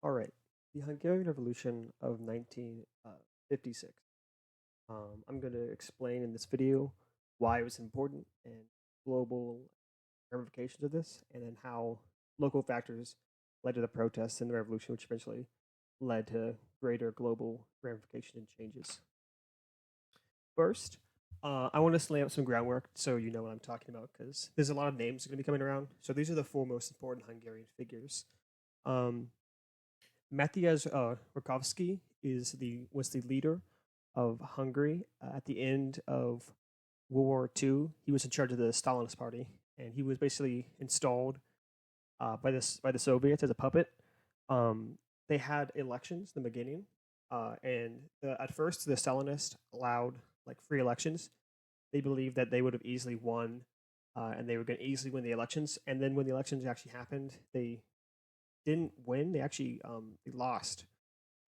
All right, the Hungarian Revolution of 1956. I'm going to explain in this video why it was important and global ramifications of this, and then how local factors led to the protests and the revolution, which eventually led to greater global ramifications and changes. First, I want to lay out some groundwork so you know what I'm talking about because there's a lot of names going to be coming around. So these are the four most important Hungarian figures. Um, Matthias Rakovsky was the leader of Hungary at the end of World War II. He was in charge of the Stalinist Party, and he was basically installed by the Soviets as a puppet. They had elections in the beginning, at first the Stalinists allowed like free elections. They believed that they would have easily won, and they were going to easily win the elections. And then when the elections actually happened, they didn't win. They lost,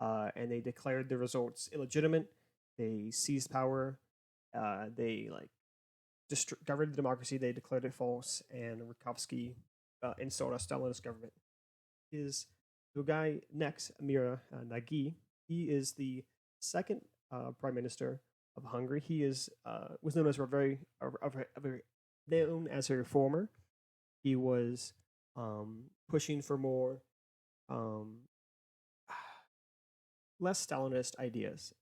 and they declared the results illegitimate. They seized power. They governed the democracy. They declared it false, and Rakovsky installed a Stalinist government. Is the guy next, Amira Nagy? He is the second prime minister of Hungary. He is was known as a very known as a reformer. He was pushing for more um, less Stalinist ideas.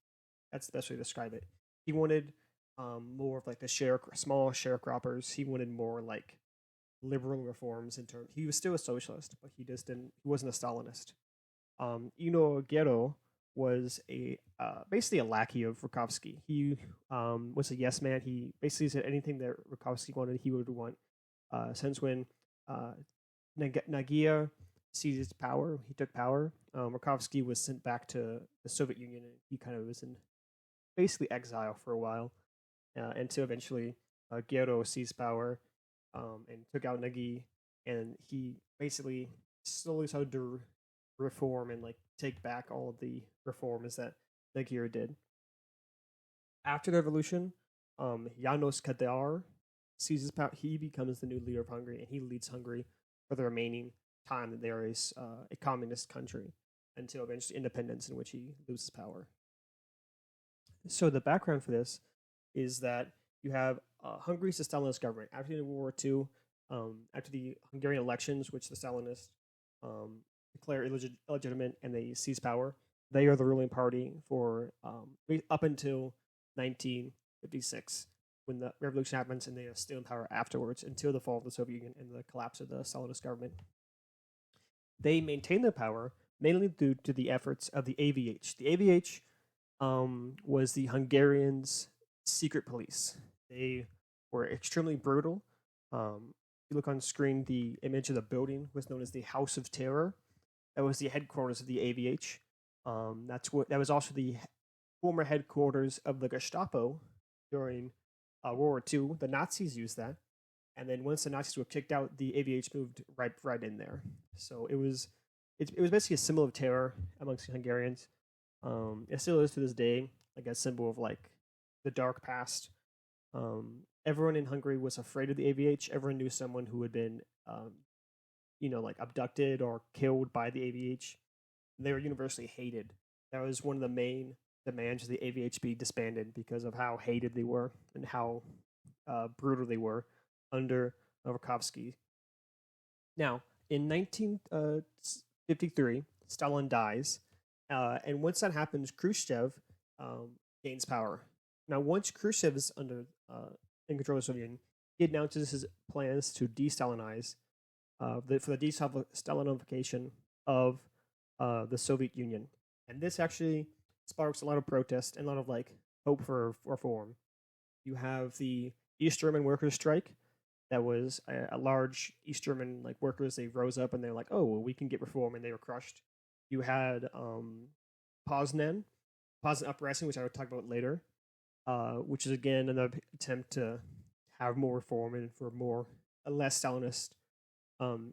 That's the best way to describe it. He wanted more of like the small sharecroppers. He wanted more like liberal reforms in terms. He was still a socialist, but he just didn't. He wasn't a Stalinist. Ino Guerrero was a basically a lackey of Rakovsky. He was a yes man. He basically said anything that Rakovsky wanted, he would want. Since when uh, Nagia seized power, he took power. Rakovsky was sent back to the Soviet Union, and he kind of was in basically exile for a while, until eventually Guerrero seized power and took out Nagy, and he basically slowly started to reform and like take back all of the reforms that Nagy did. After the revolution, Janos Kadar seizes power. He becomes the new leader of Hungary, and he leads Hungary for the remaining time that there is a communist country until eventually independence, in which he loses power. So the background for this is that you have Hungary's a Stalinist government. After the World War II, after the Hungarian elections, which the Stalinists declare illegitimate and they seize power, they are the ruling party for up until 1956, when the revolution happens, and they are still in power afterwards until the fall of the Soviet Union and the collapse of the Stalinist government. They maintain their power mainly due to the efforts of the AVH. The AVH was the Hungarians' secret police. They were extremely brutal. If you look on screen, the image of the building was known as the House of Terror. That was the headquarters of the AVH. That was also the former headquarters of the Gestapo during World War II. The Nazis used that, and then once the Nazis were kicked out, the AVH moved right in there. So it was basically a symbol of terror amongst the Hungarians. It still is to this day, like a symbol of like the dark past. Everyone in Hungary was afraid of the AVH. Everyone knew someone who had been, like abducted or killed by the AVH. They were universally hated. That was one of the main demands of the AVH be disbanded because of how hated they were and how brutal they were under Novakovsky. Now, in 1953, Stalin dies, and once that happens, Khrushchev gains power. Now, once Khrushchev is in control of the Soviet Union, he announces his plans to de-Stalinize for the de-Stalinification of the Soviet Union, and this actually sparks a lot of protest and a lot of like hope for reform. You have the East German workers' strike. That was a large East German like workers. They rose up and they're like, "Oh, well, we can get reform," and they were crushed. You had Poznan, Poznan uprising, which I would talk about later, which is again another attempt to have more reform and for a less Stalinist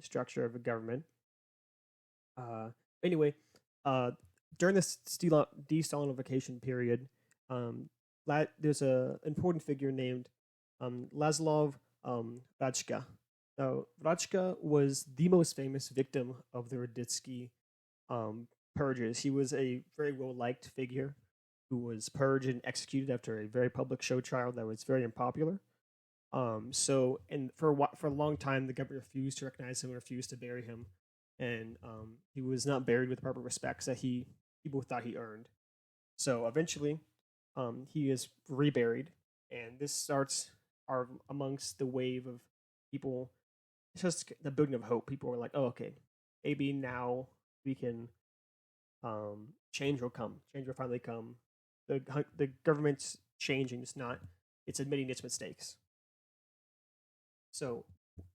structure of a government. Anyway, during this de-Stalinification period, there's an important figure named Laszlo Rajka. Now, Rajka was the most famous victim of the Raditsky purges. He was a very well liked figure who was purged and executed after a very public show trial that was very unpopular. So, and for a long time, the government refused to recognize him and refused to bury him, and he was not buried with the proper respects that people thought he earned. So eventually, he is reburied, and this starts our amongst the wave of people. It's just the building of hope. People are like, "Oh, okay, maybe now we can change will come. Change will finally come. The government's changing. It's admitting its mistakes." So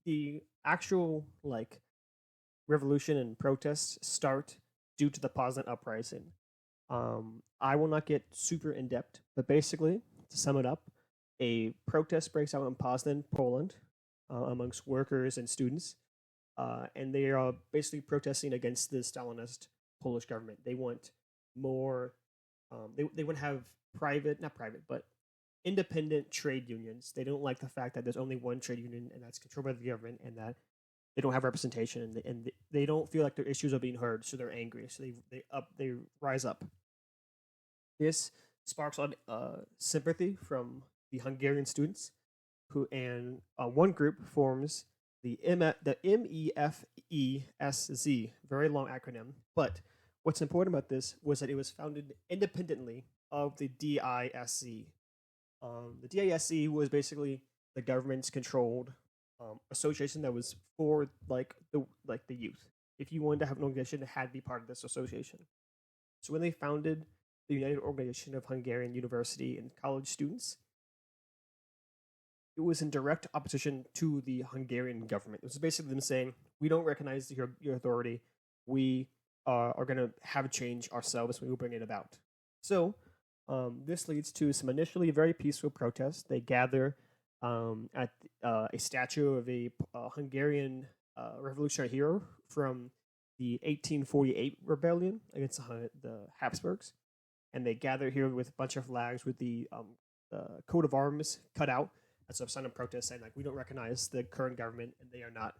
the actual like revolution and protests start due to the Poznan uprising. I will not get super in depth, but basically, to sum it up, a protest breaks out in Poznan, Poland, amongst workers and students, and they are basically protesting against the Stalinist Polish government. They want more. They want to have not private, but independent trade unions. They don't like the fact that there's only one trade union, and that's controlled by the government, and that they don't have representation, and they don't feel like their issues are being heard, so they're angry. So they rise up. This sparks on sympathy from the Hungarian students, who and one group forms the MEFESZ, very long acronym. But what's important about this was that it was founded independently of the DISC. The DISC was basically the government's controlled association that was for the youth. If you wanted to have an organization, it had to be part of this association. So when they founded the United Organization of Hungarian University and College Students, it was in direct opposition to the Hungarian government. It was basically them saying, "We don't recognize your authority. We are going to have a change ourselves. We will bring it about." So this leads to some initially very peaceful protests. They gather at a statue of a Hungarian revolutionary hero from the 1848 rebellion against the Habsburgs, and they gather here with a bunch of flags with the coat of arms cut out as a sign of protest, saying like, "We don't recognize the current government, and they are not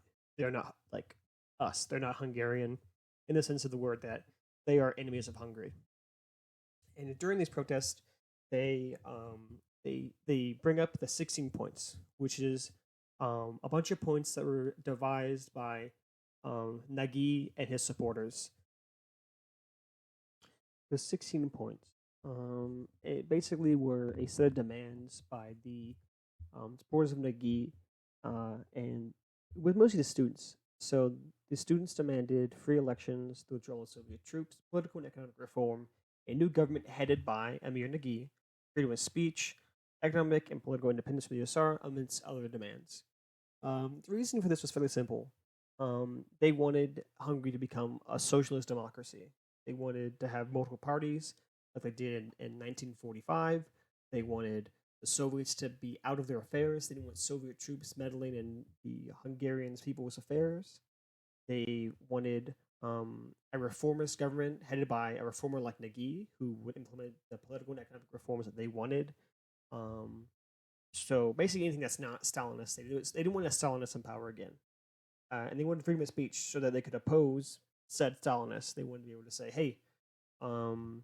like us. They're not Hungarian in the sense of the word that they are enemies of Hungary." And during these protests, they bring up the 16 points, which is a bunch of points that were devised by Nagy and his supporters. The 16 points, it basically were a set of demands by the supporters of Nagy, and with mostly the students. So the students demanded free elections, the withdrawal of Soviet troops, political and economic reform, a new government headed by Amir Nagy, freedom of speech, economic and political independence for the USSR, amidst other demands. The reason for this was fairly simple. They wanted Hungary to become a socialist democracy. They wanted to have multiple parties, like they did in 1945. They wanted the Soviets to be out of their affairs. They didn't want Soviet troops meddling in the Hungarian people's affairs. They wanted a reformist government headed by a reformer like Nagy, who would implement the political and economic reforms that they wanted. So basically, anything that's not Stalinist, they didn't want a Stalinist in power again, and they wanted freedom of speech so that they could oppose said Stalinists. They wanted to be able to say, "Hey, Rakovsky,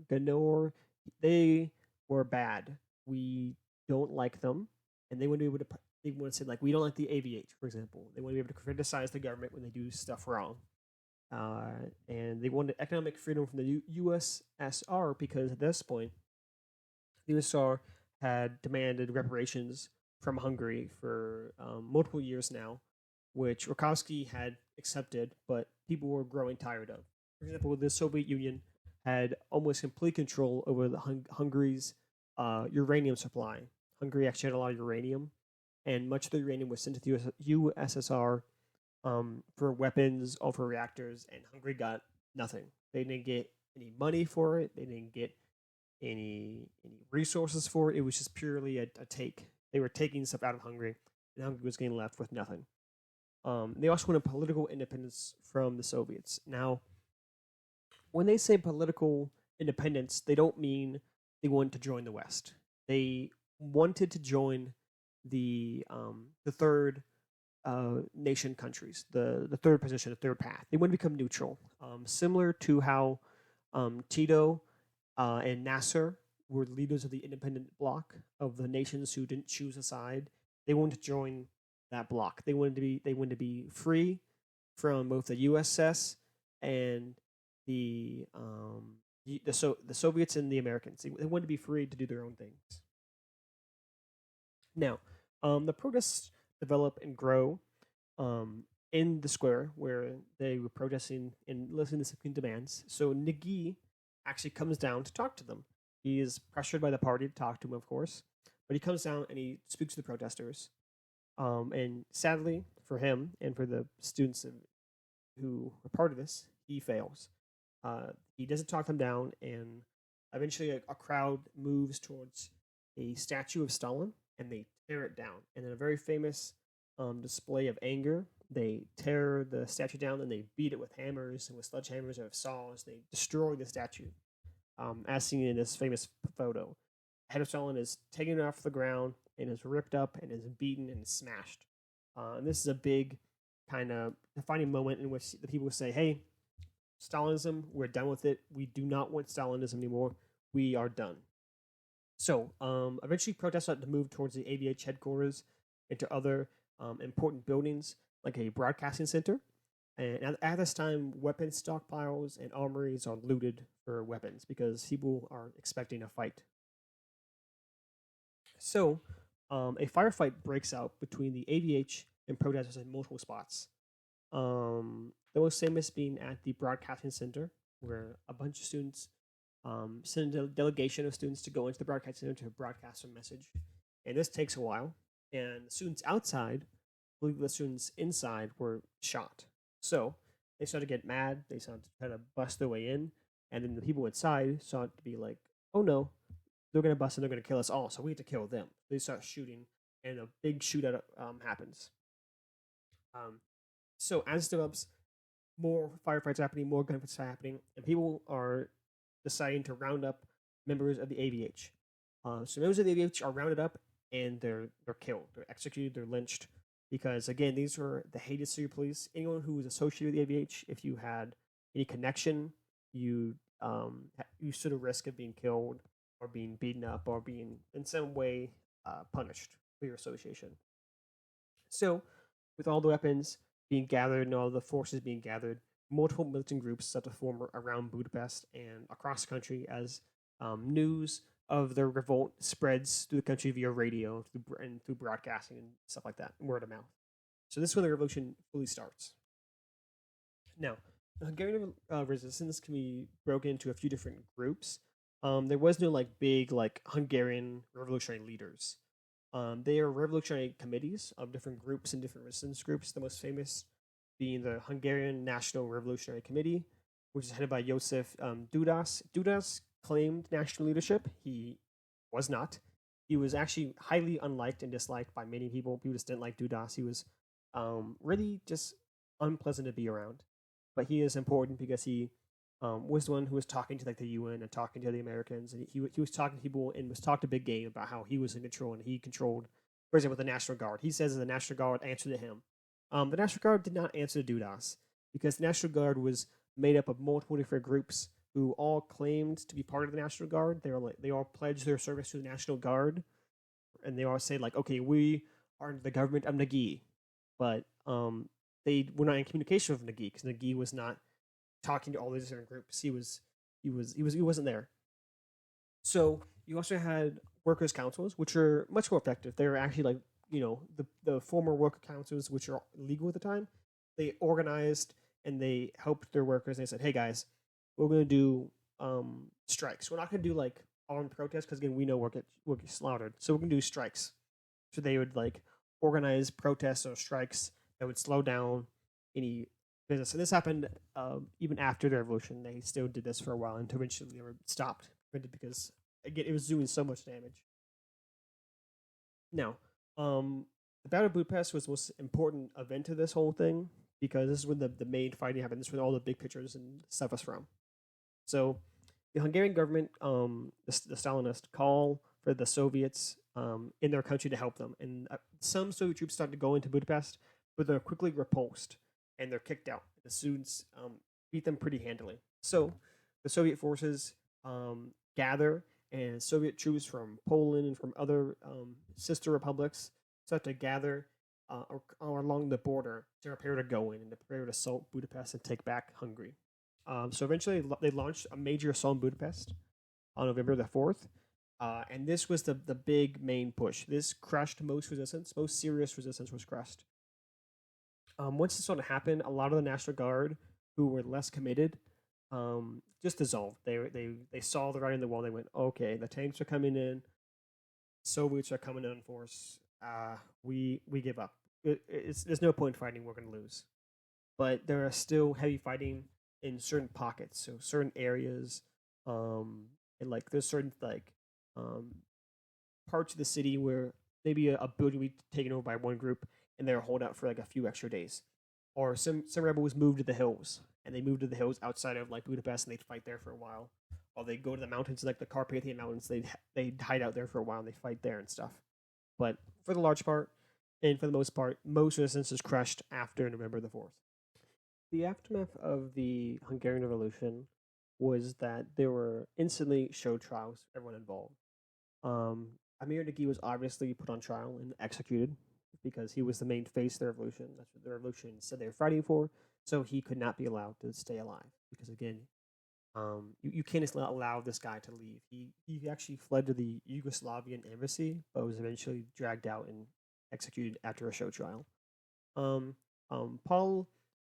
Ganor, they were bad. We don't like them," and they want to be able to. They want to say like, "We don't like the AVH," for example. They want to be able to criticize the government when they do stuff wrong, and they wanted economic freedom from the USSR because at this point, the USSR had demanded reparations from Hungary for multiple years now, which Rakovsky had accepted, but people were growing tired of. For example, the Soviet Union had almost complete control over the Hungary's uranium supply. Hungary actually had a lot of uranium, and much of the uranium was sent to the USSR for weapons or for reactors, and Hungary got nothing. They didn't get any money for it. They didn't get any resources for it. It was just purely a take. They were taking stuff out of Hungary, and Hungary was getting left with nothing. They also wanted political independence from the Soviets. Now, when they say political independence, they don't mean they want to join the West. They wanted to join the third nation countries, the third position, the third path. They want to become neutral, similar to how Tito and Nasser were leaders of the independent bloc of the nations who didn't choose a side. They wanted to join that bloc. They wanted to be free from both the USS and the Soviets and the Americans. They wanted to be free to do their own things. Now, the protests develop and grow in the square where they were protesting and listening to some demands. So Nagy actually comes down to talk to them. He is pressured by the party to talk to him, of course, but he comes down and he speaks to the protesters. And sadly for him and for the students who were part of this, he fails. He doesn't talk them down, and eventually a crowd moves towards a statue of Stalin and they tear it down. And in a very famous display of anger, they tear the statue down and they beat it with hammers and with sledgehammers and with saws. They destroy the statue, as seen in this famous photo. The head of Stalin is taken off the ground and is ripped up and is beaten and is smashed. And this is a big kind of defining moment in which the people say, hey, Stalinism, we're done with it. We do not want Stalinism anymore. We are done. So eventually protests had to move towards the AVH headquarters into other important buildings like a broadcasting center. And at this time, weapon stockpiles and armories are looted for weapons because people are expecting a fight. So a firefight breaks out between the AVH and protesters in multiple spots. The most famous being at the broadcasting center, where a bunch of students send a delegation of students to go into the broadcasting center to broadcast a message. And this takes a while. And the students outside believe the students inside were shot. So they started to get mad. They started to try to bust their way in. And then the people inside started to be like, oh no, they're going to bust and they're going to kill us all. So we have to kill them. They start shooting, and a big shootout happens. So as it develops, more firefights happening, more gunfights are happening, and people are deciding to round up members of the AVH. So members of the AVH are rounded up and they're killed, they're executed, they're lynched, because again, these were the hated secret police. Anyone who was associated with the AVH, if you had any connection, you stood a risk of being killed or being beaten up or being in some way punished for your association. So, with all the weapons being gathered and all the forces being gathered, multiple militant groups start to form around Budapest and across the country as news of their revolt spreads through the country via radio and through broadcasting and stuff like that, word of mouth. So this is when the revolution fully starts. Now, the Hungarian resistance can be broken into a few different groups. There was no big Hungarian revolutionary leaders. They are revolutionary committees of different groups and different resistance groups. The most famous being the Hungarian National Revolutionary Committee, which is headed by Joseph Dudas. Dudas claimed national leadership. He was not. He was actually highly unliked and disliked by many people. People just didn't like Dudas. He was really just unpleasant to be around. But he is important because he was the one who was talking to the UN and talking to the Americans, and he was talking to people and was talking a big game about how he was in control and he controlled, for example, the National Guard. He says that the National Guard answered to him. The National Guard did not answer to Dudas because the National Guard was made up of multiple different groups who all claimed to be part of the National Guard. They all pledged their service to the National Guard, and they all say okay, we are the government of Nagy, but they were not in communication with Nagy because Nagy was not talking to all these different groups. He wasn't there. So you also had workers' councils, which are much more effective. They're actually the former worker councils, which are legal at the time. They organized and they helped their workers. And they said, "Hey guys, we're going to do strikes. We're not going to do armed protests because again we know we'll get slaughtered. So we're going to do strikes." So they would organize protests or strikes that would slow down any business. And this happened even after the revolution. They still did this for a while until eventually they were stopped because again it was doing so much damage. Now, the Battle of Budapest was the most important event of this whole thing because this is when the main fighting happened. This is when all the big pictures and stuff was from. So the Hungarian government, the Stalinists, call for the Soviets in their country to help them. And some Soviet troops started to go into Budapest, but they're quickly repulsed and they're kicked out. The students beat them pretty handily. So the Soviet forces gather, and Soviet troops from Poland and from other sister republics start to gather along the border to prepare to go in and to prepare to assault Budapest and take back Hungary. So eventually, they launched a major assault on Budapest on November the 4th. And this was the big main push. This crushed most resistance. Most serious resistance was crushed. Once this sort of happened, a lot of the National Guard who were less committed just dissolved. They saw the writing on the wall. They went, okay, the tanks are coming in, Soviets are coming in force. We give up. There's no point fighting. We're going to lose. But there are still heavy fighting in certain pockets, so certain areas, and like there's certain parts of the city where maybe a building will be taken over by one group and they're hold out for like a few extra days. Or some rebels moved to the hills, and they moved to the hills outside of like Budapest, and they'd fight there for a while. Or they go to the mountains, like the Carpathian Mountains. They hide out there for a while and they fight there and stuff. But for the large part, and for the most part, most resistance is crushed after November the 4th. The aftermath of the Hungarian Revolution was that there were instantly show trials for everyone involved. Amir Nagy was obviously put on trial and executed because he was the main face of the revolution. That's what the revolution said they were fighting for. So he could not be allowed to stay alive because, again, you can't just allow this guy to leave. He actually fled to the Yugoslavian embassy, but was eventually dragged out and executed after a show trial. Paul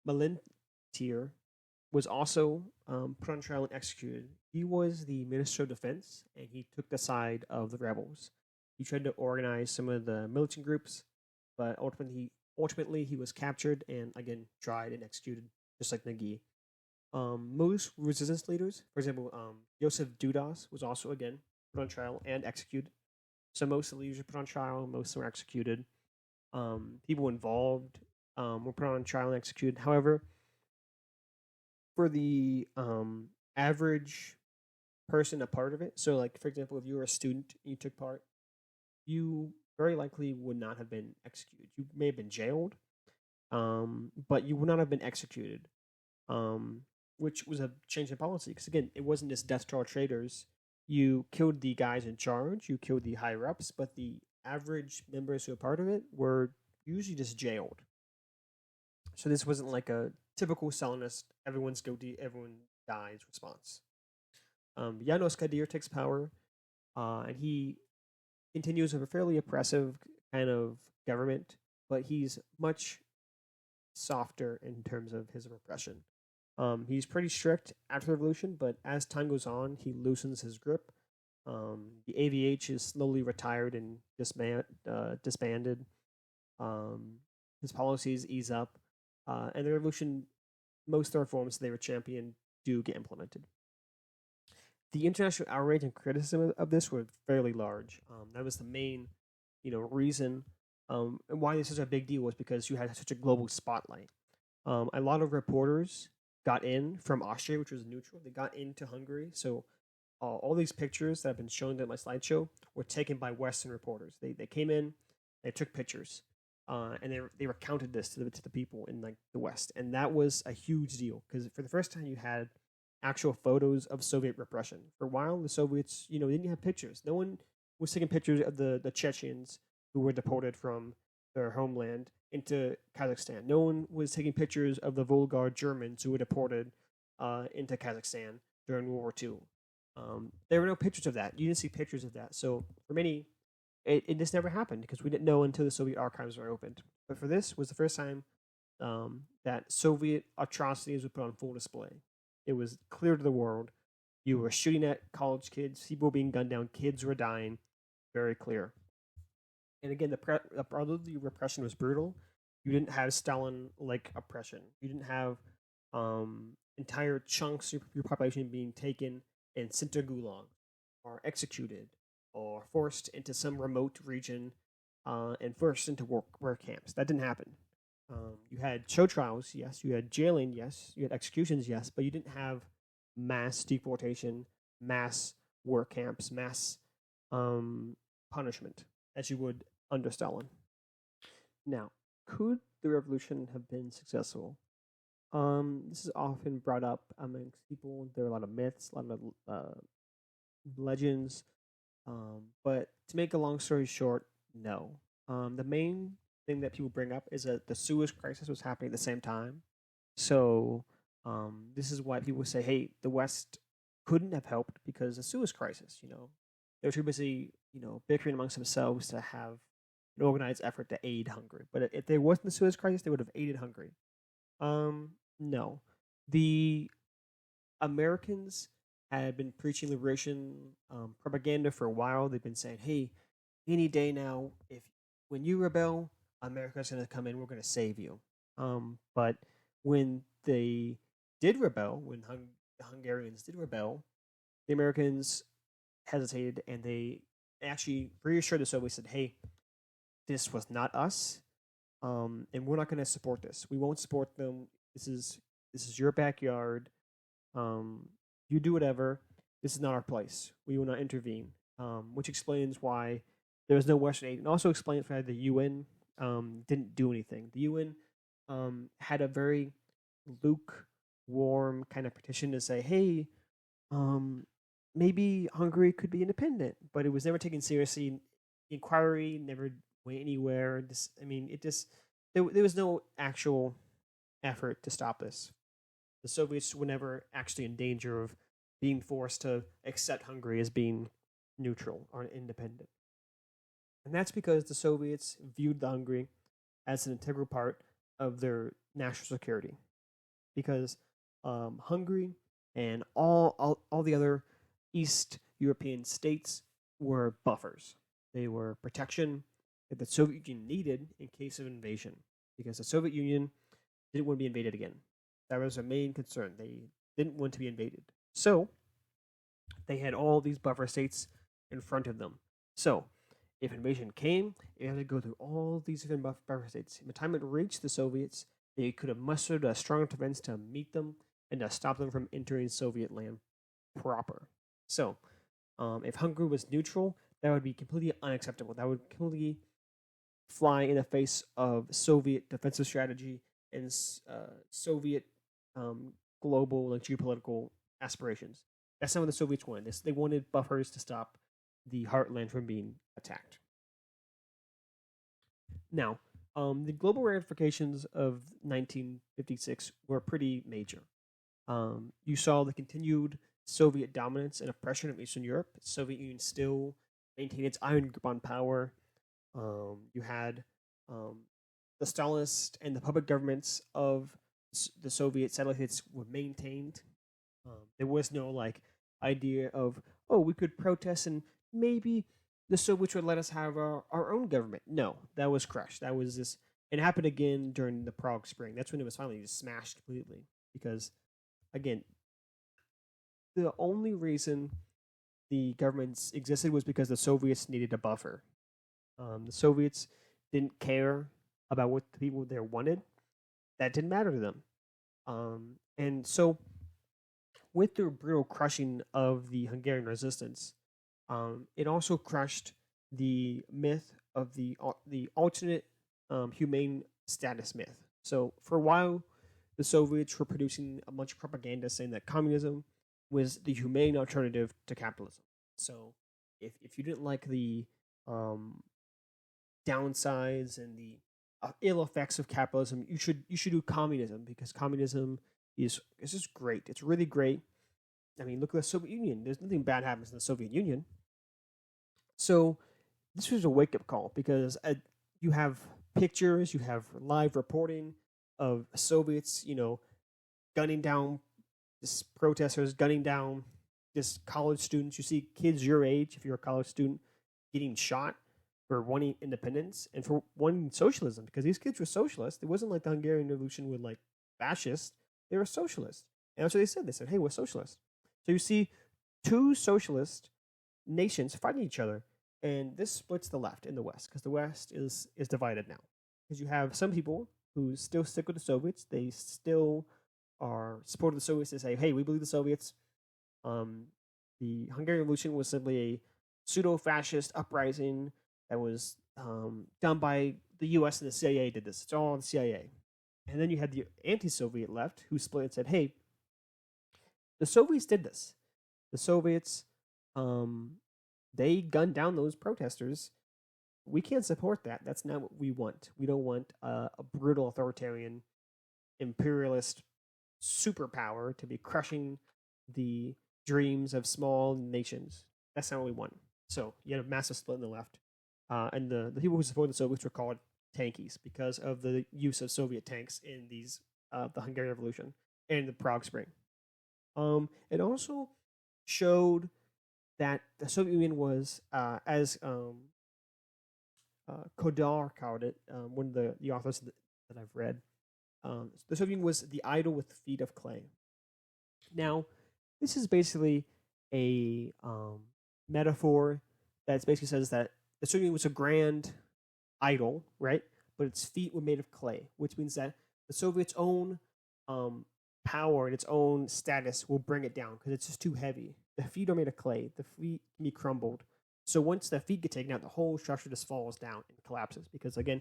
Malintier was also put on trial and executed. He was the Minister of Defense, and he took the side of the rebels. He tried to organize some of the militant groups, but ultimately he was captured and again tried and executed, just like Nagy. Most resistance leaders, for example, Joseph Dudas was also again put on trial and executed. So most of the leaders were put on trial, most were executed. People involved were put on trial and executed. However, for the average person a part of it, so like for example, if you were a student and you took part, you very likely would not have been executed. You may have been jailed, but you would not have been executed, which was a change in policy. Because again, it wasn't just death straw traders. You killed the guys in charge, you killed the higher ups, but the average members who were part of it were usually just jailed. So this wasn't like a typical Stalinist, everyone's guilty, everyone dies response. Janos Kadir takes power, and he continues with a fairly oppressive kind of government, but he's much softer in terms of his repression. He's pretty strict after the revolution, but as time goes on, he loosens his grip. The AVH is slowly retired and disbanded. His policies ease up, and the revolution, most of the reforms they were championed do get implemented. The international outrage and criticism of this were fairly large. That was the main, reason and why this is a big deal was because you had such a global spotlight. A lot of reporters got in from Austria, which was neutral. They got into Hungary, so all these pictures that have been shown in my slideshow were taken by Western reporters. They came in, they took pictures, and they recounted this to the people in like the West, and that was a huge deal because for the first time you had actual photos of Soviet repression. For a while, the Soviets, didn't have pictures. No one was taking pictures of the Chechens who were deported from their homeland into Kazakhstan. No one was taking pictures of the Volga Germans who were deported into Kazakhstan during World War II. There were no pictures of that. You didn't see pictures of that. So for many, it just never happened because we didn't know until the Soviet archives were opened. But for this was the first time that Soviet atrocities were put on full display. It was clear to the world. You were shooting at college kids. People were being gunned down. Kids were dying. Very clear. And again, although the repression was brutal, you didn't have Stalin-like oppression. You didn't have entire chunks of your population being taken and sent to Gulag, or executed, or forced into some remote region, and forced into work camps. That didn't happen. You had show trials, yes. You had jailing, yes. You had executions, yes. But you didn't have mass deportation, mass work camps, mass punishment as you would under Stalin. Now, could the revolution have been successful? This is often brought up amongst people. There are a lot of myths, a lot of legends. But to make a long story short, no. The main thing that people bring up is that the Suez Crisis was happening at the same time. So this is why people say, hey, the West couldn't have helped because the Suez Crisis, they were too busy, bickering amongst themselves to have an organized effort to aid Hungary. But if there wasn't the Suez Crisis, they would have aided Hungary. No. The Americans had been preaching liberation propaganda for a while. They've been saying, "Hey, any day now, if when you rebel, America's going to come in. We're going to save you." But when they did rebel, when the Hungarians did rebel, the Americans hesitated and they actually reassured the Soviets said, "Hey, this was not us, and we're not going to support this. We won't support them. This is your backyard. You do whatever. This is not our place. We will not intervene." Which explains why there was no Western aid, and also explains why the UN didn't do anything. The UN had a very lukewarm kind of petition to say, "Hey, maybe Hungary could be independent," but it was never taken seriously. The inquiry never went anywhere. There was no actual effort to stop this. The Soviets were never actually in danger of being forced to accept Hungary as being neutral or independent. And that's because the Soviets viewed the Hungary as an integral part of their national security. Because Hungary and all the other East European states were buffers. They were protection that the Soviet Union needed in case of invasion. Because the Soviet Union didn't want to be invaded again. That was their main concern. They didn't want to be invaded. So they had all these buffer states in front of them. So if invasion came, it had to go through all these different buffer states. By the time it reached the Soviets, they could have mustered a strong defense to meet them and to stop them from entering Soviet land proper. So if Hungary was neutral, that would be completely unacceptable. That would completely fly in the face of Soviet defensive strategy and Soviet global geopolitical aspirations. That's not what the Soviets wanted. They wanted buffers to stop the heartland from being attacked. Now, the global ramifications of 1956 were pretty major. You saw the continued Soviet dominance and oppression of Eastern Europe. The Soviet Union still maintained its iron grip on power. You had the Stalinist and the puppet governments of the Soviet satellite states were maintained. There was no idea of, oh, we could protest and maybe the Soviets would let us have our own government. No, that was crushed. That was this. It happened again during the Prague Spring. That's when it was finally just smashed completely. Because, again, the only reason the governments existed was because the Soviets needed a buffer. The Soviets didn't care about what the people there wanted. That didn't matter to them. And so, with the brutal crushing of the Hungarian resistance, it also crushed the myth of the alternate humane status myth. So, for a while, the Soviets were producing a bunch of propaganda saying that communism was the humane alternative to capitalism. So, if you didn't like the downsides and the ill effects of capitalism, you should do communism because communism is just great. It's really great. I mean, look at the Soviet Union. There's nothing bad happens in the Soviet Union. So this was a wake up call because you have pictures, you have live reporting of Soviets, gunning down just protesters, gunning down just college students. You see kids your age, if you're a college student, getting shot for wanting independence and for wanting socialism because these kids were socialists. It wasn't like the Hungarian Revolution with fascists. They were socialists. And that's what they said. They said, hey, we're socialists. So you see two socialist nations fighting each other. And this splits the left and the West because the West is divided now. Because you have some people who still stick with the Soviets. They still are supportive of the Soviets. They say, hey, we believe the Soviets. The Hungarian Revolution was simply a pseudo-fascist uprising that was done by the U.S. and the CIA did this. It's all the CIA. And then you had the anti-Soviet left who split and said, "Hey, the Soviets did this. The Soviets, they gunned down those protesters. We can't support that. That's not what we want. We don't want a brutal authoritarian imperialist superpower to be crushing the dreams of small nations. That's not what we want." So you had a massive split in the left. And the people who supported the Soviets were called tankies because of the use of Soviet tanks in the Hungarian Revolution and the Prague Spring. It also showed that the Soviet Union was, as Kodar called it, one of the authors that I've read, the Soviet Union was the idol with feet of clay. Now, this is basically a metaphor that basically says that the Soviet Union was a grand idol, right? But its feet were made of clay, which means that the Soviets' own power and its own status will bring it down because it's just too heavy. The feet are made of clay. The feet can be crumbled. So once the feet get taken out, the whole structure just falls down and collapses because, again,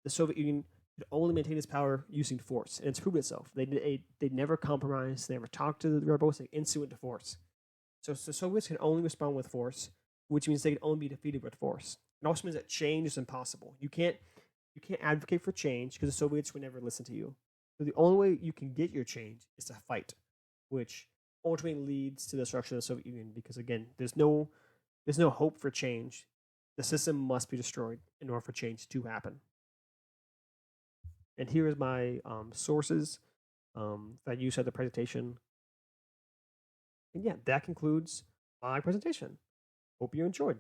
the Soviet Union could only maintain its power using force, and it's proven itself. They never compromised. They never talked to the rebels. They instantly went to force. So the Soviets can only respond with force, which means they can only be defeated with force. It also means that change is impossible. You can't advocate for change because the Soviets would never listen to you. So the only way you can get your change is to fight, which ultimately leads to the destruction of the Soviet Union because, again, there's no hope for change. The system must be destroyed in order for change to happen. And here is my sources that I used at the presentation. And yeah, that concludes my presentation. Hope you enjoyed.